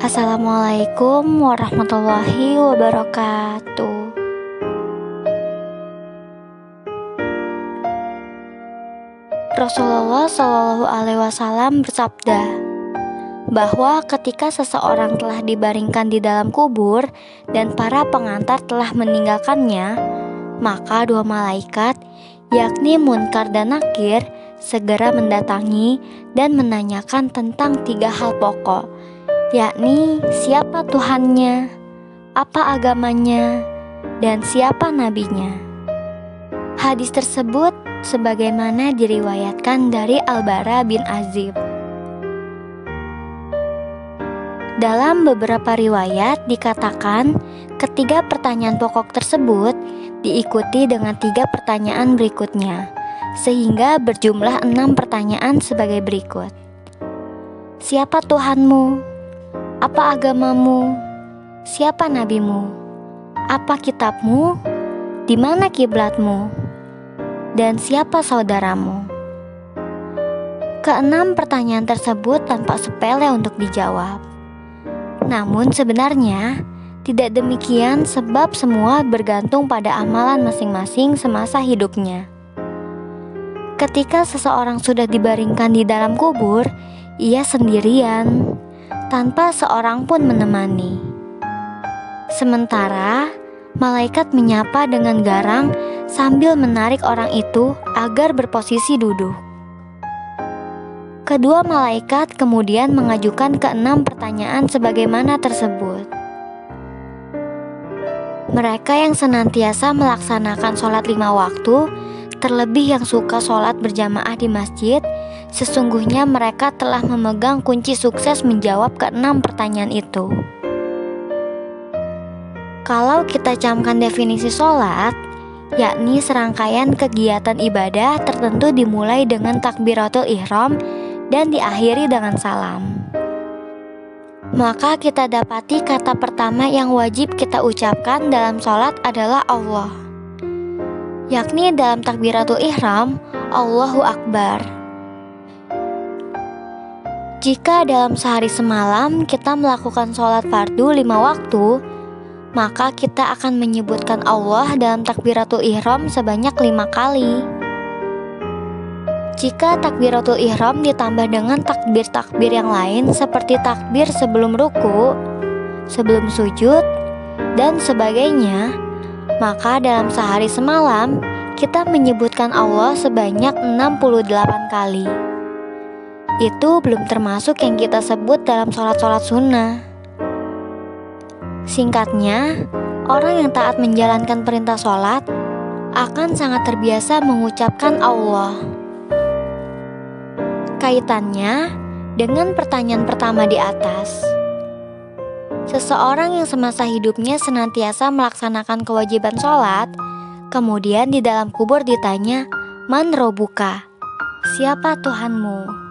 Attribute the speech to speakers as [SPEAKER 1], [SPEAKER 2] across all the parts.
[SPEAKER 1] Assalamualaikum warahmatullahi wabarakatuh. Rasulullah Shallallahu Alaihi Wasallam bersabda bahwa ketika seseorang telah dibaringkan di dalam kubur dan para pengantar telah meninggalkannya, maka dua malaikat, yakni Munkar dan Nakir, segera mendatangi dan menanyakan tentang tiga hal pokok, yakni siapa Tuhannya, apa agamanya, dan siapa nabinya. Hadis tersebut sebagaimana diriwayatkan dari Al-Bara bin Azib. Dalam beberapa riwayat dikatakan ketiga pertanyaan pokok tersebut diikuti dengan tiga pertanyaan berikutnya, sehingga berjumlah 6 pertanyaan sebagai berikut. Siapa Tuhanmu? Apa agamamu? Siapa nabimu? Apa kitabmu? Di mana kiblatmu? Dan siapa saudaramu? Keenam pertanyaan tersebut tampak sepele untuk dijawab. Namun sebenarnya tidak demikian, sebab semua bergantung pada amalan masing-masing semasa hidupnya. Ketika seseorang sudah dibaringkan di dalam kubur, ia sendirian, tanpa seorang pun menemani. Sementara malaikat menyapa dengan garang sambil menarik orang itu agar berposisi duduk. Kedua malaikat kemudian mengajukan keenam pertanyaan sebagaimana tersebut. Mereka yang senantiasa melaksanakan sholat 5 waktu, terlebih yang suka sholat berjamaah di masjid, sesungguhnya mereka telah memegang kunci sukses menjawab keenam pertanyaan itu. Kalau kita camkan definisi sholat, yakni serangkaian kegiatan ibadah tertentu dimulai dengan takbiratul ihram dan diakhiri dengan salam. Maka kita dapati kata pertama yang wajib kita ucapkan dalam sholat adalah Allah, yakni dalam takbiratul ihram, Allahu Akbar. Jika dalam sehari semalam kita melakukan sholat fardu 5 waktu, maka kita akan menyebutkan Allah dalam takbiratul ihram sebanyak 5 kali. Jika takbiratul ihram ditambah dengan takbir-takbir yang lain seperti takbir sebelum ruku, sebelum sujud, dan sebagainya, maka dalam sehari semalam kita menyebutkan Allah sebanyak 68 kali. Itu belum termasuk yang kita sebut dalam sholat-sholat sunnah. Singkatnya, orang yang taat menjalankan perintah sholat akan sangat terbiasa mengucapkan Allah. Kaitannya dengan pertanyaan pertama di atas. Seseorang yang semasa hidupnya senantiasa melaksanakan kewajiban sholat, kemudian di dalam kubur ditanya, Man Robuka? Siapa Tuhanmu?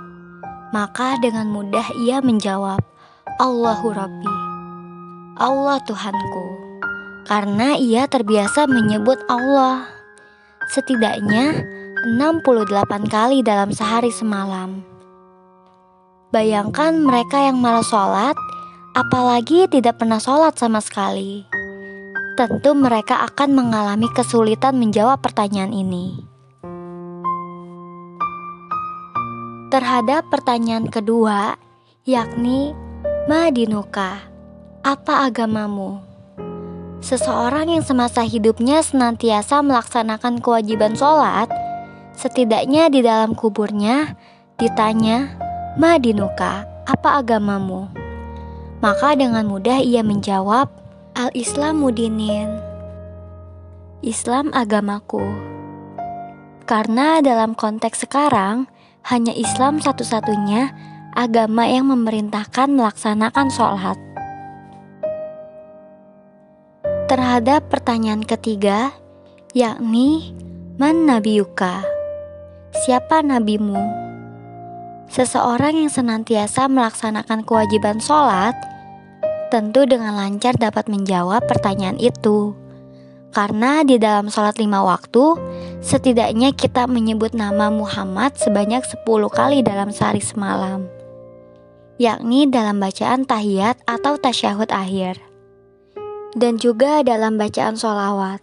[SPEAKER 1] Maka dengan mudah ia menjawab, Allahu Rabbi, Allah Tuhanku, karena ia terbiasa menyebut Allah setidaknya 68 kali dalam sehari semalam. Bayangkan mereka yang malas sholat, apalagi tidak pernah sholat sama sekali. Tentu mereka akan mengalami kesulitan menjawab pertanyaan ini. Terhadap pertanyaan kedua, yakni Madinuka, apa agamamu? Seseorang yang semasa hidupnya senantiasa melaksanakan kewajiban sholat, setidaknya di dalam kuburnya ditanya, Madinuka, apa agamamu? Maka dengan mudah ia menjawab, Al-Islamu dinin, Islam agamaku. Karena dalam konteks sekarang, hanya Islam satu-satunya agama yang memerintahkan melaksanakan sholat. Terhadap pertanyaan ketiga, yakni Man nabiyuka? Siapa nabimu? Seseorang yang senantiasa melaksanakan kewajiban sholat tentu dengan lancar dapat menjawab pertanyaan itu. Karena di dalam sholat 5 waktu, setidaknya kita menyebut nama Muhammad sebanyak 10 kali dalam sehari semalam. yakni dalam bacaan tahiyat atau tasyahud akhir, dan juga dalam bacaan sholawat.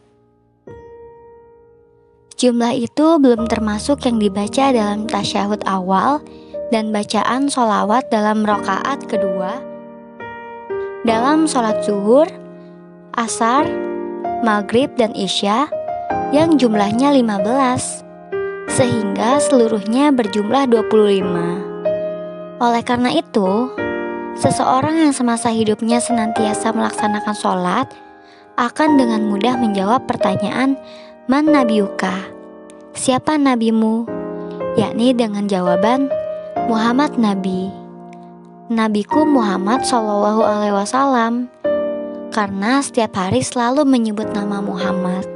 [SPEAKER 1] Jumlah itu belum termasuk yang dibaca dalam tasyahud awal dan bacaan sholawat dalam rakaat kedua, dalam sholat zuhur, asar, maghrib, dan isya yang jumlahnya 15, sehingga seluruhnya berjumlah 25. Oleh karena itu, seseorang yang semasa hidupnya senantiasa melaksanakan sholat akan dengan mudah menjawab pertanyaan "Man nabiyuka?" Siapa nabimu? Yakni dengan jawaban Muhammad Nabi. Nabiku Muhammad Shallallahu Alaihi Wasallam. Karena setiap hari selalu menyebut nama Muhammad.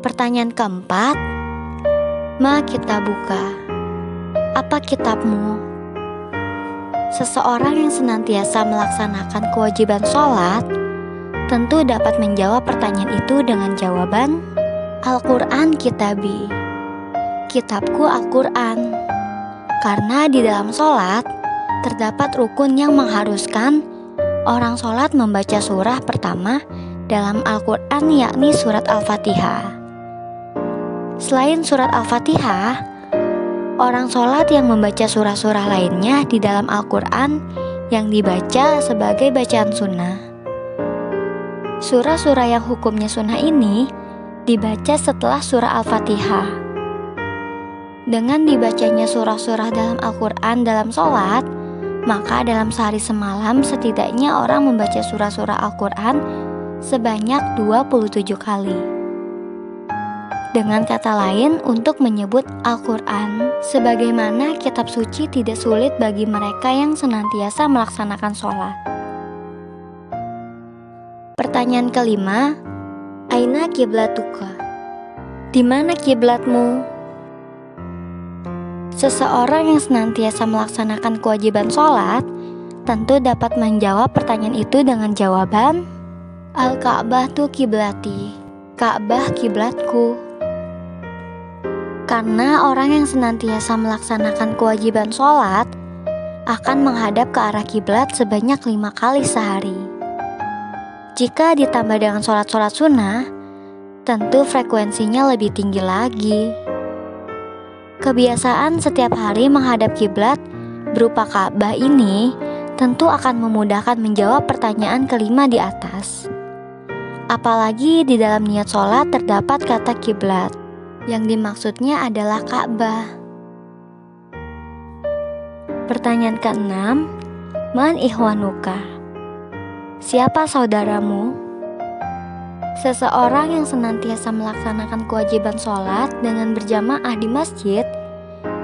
[SPEAKER 1] Pertanyaan keempat, Ma kitabuka? Apa kitabmu? Seseorang yang senantiasa melaksanakan kewajiban sholat tentu dapat menjawab pertanyaan itu dengan jawaban Al-Quran kitabi. Kitabku Al-Quran. Karena di dalam sholat terdapat rukun yang mengharuskan orang sholat membaca surah pertama dalam Al-Quran, yakni surat Al-Fatihah. Selain surat Al-Fatihah, orang sholat yang membaca surah-surah lainnya di dalam Al-Quran yang dibaca sebagai bacaan sunnah. Surah-surah yang hukumnya sunnah ini dibaca setelah surah Al-Fatihah. Dengan dibacanya surah-surah dalam Al-Quran dalam sholat, maka dalam sehari semalam setidaknya orang membaca surah-surah Al-Quran sebanyak 27 kali. Dengan kata lain, untuk menyebut Al-Quran sebagaimana kitab suci tidak sulit bagi mereka yang senantiasa melaksanakan sholat. Pertanyaan kelima, Aina kiblatuka? Di mana kiblatmu? Seseorang yang senantiasa melaksanakan kewajiban sholat tentu dapat menjawab pertanyaan itu dengan jawaban Al-Ka'bah tu kiblati. Ka'bah kiblatku. Karena orang yang senantiasa melaksanakan kewajiban sholat akan menghadap ke arah kiblat sebanyak 5 kali sehari. Jika ditambah dengan sholat-sholat sunnah, tentu frekuensinya lebih tinggi lagi. Kebiasaan setiap hari menghadap kiblat berupa Ka'bah ini tentu akan memudahkan menjawab pertanyaan kelima di atas. Apalagi di dalam niat sholat terdapat kata kiblat, yang dimaksudnya adalah Ka'bah. Pertanyaan keenam, Man ihwanuka? Siapa saudaramu? Seseorang yang senantiasa melaksanakan kewajiban sholat dengan berjamaah di masjid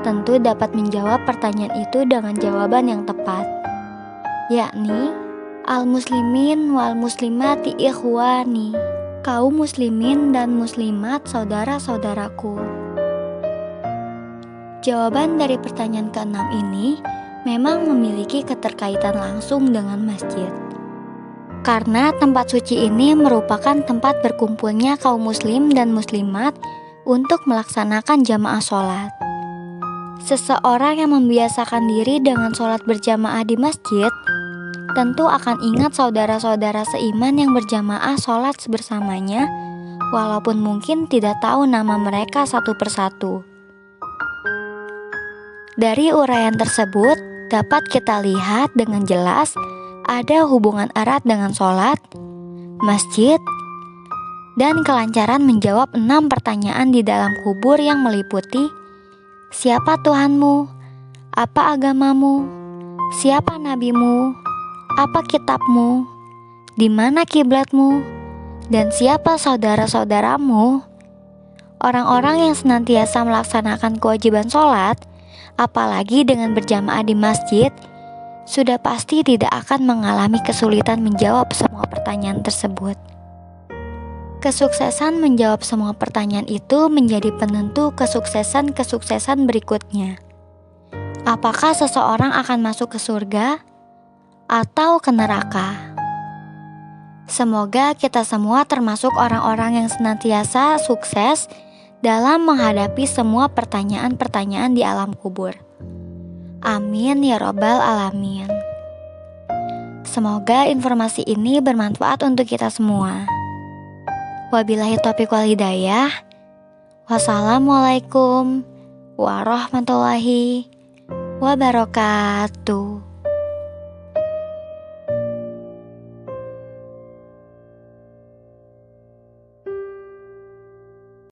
[SPEAKER 1] tentu dapat menjawab pertanyaan itu dengan jawaban yang tepat, yakni Al-muslimin wal muslimati ikhwani. Kaum muslimin dan muslimat saudara-saudaraku. Jawaban dari pertanyaan keenam ini memang memiliki keterkaitan langsung dengan masjid. Karena tempat suci ini merupakan tempat berkumpulnya kaum muslim dan muslimat untuk melaksanakan jamaah sholat. Seseorang yang membiasakan diri dengan sholat berjamaah di masjid tentu akan ingat saudara-saudara seiman yang berjamaah sholat bersamanya, walaupun mungkin tidak tahu nama mereka satu persatu. Dari uraian tersebut dapat kita lihat dengan jelas ada hubungan erat dengan sholat, masjid, dan kelancaran menjawab 6 pertanyaan di dalam kubur yang meliputi siapa Tuhanmu, apa agamamu, siapa nabimu, apa kitabmu, di mana kiblatmu, dan siapa saudara-saudaramu. Orang-orang yang senantiasa melaksanakan kewajiban sholat, apalagi dengan berjamaah di masjid, sudah pasti tidak akan mengalami kesulitan menjawab semua pertanyaan tersebut. Kesuksesan menjawab semua pertanyaan itu menjadi penentu kesuksesan berikutnya. Apakah seseorang akan masuk ke surga atau ke neraka? Semoga kita semua termasuk orang-orang yang senantiasa sukses dalam menghadapi semua pertanyaan-pertanyaan di alam kubur. Amin ya robbal alamin. Semoga informasi ini bermanfaat untuk kita semua. Wabillahi taufiq wal hidayah. Wassalamualaikum warahmatullahi wabarakatuh.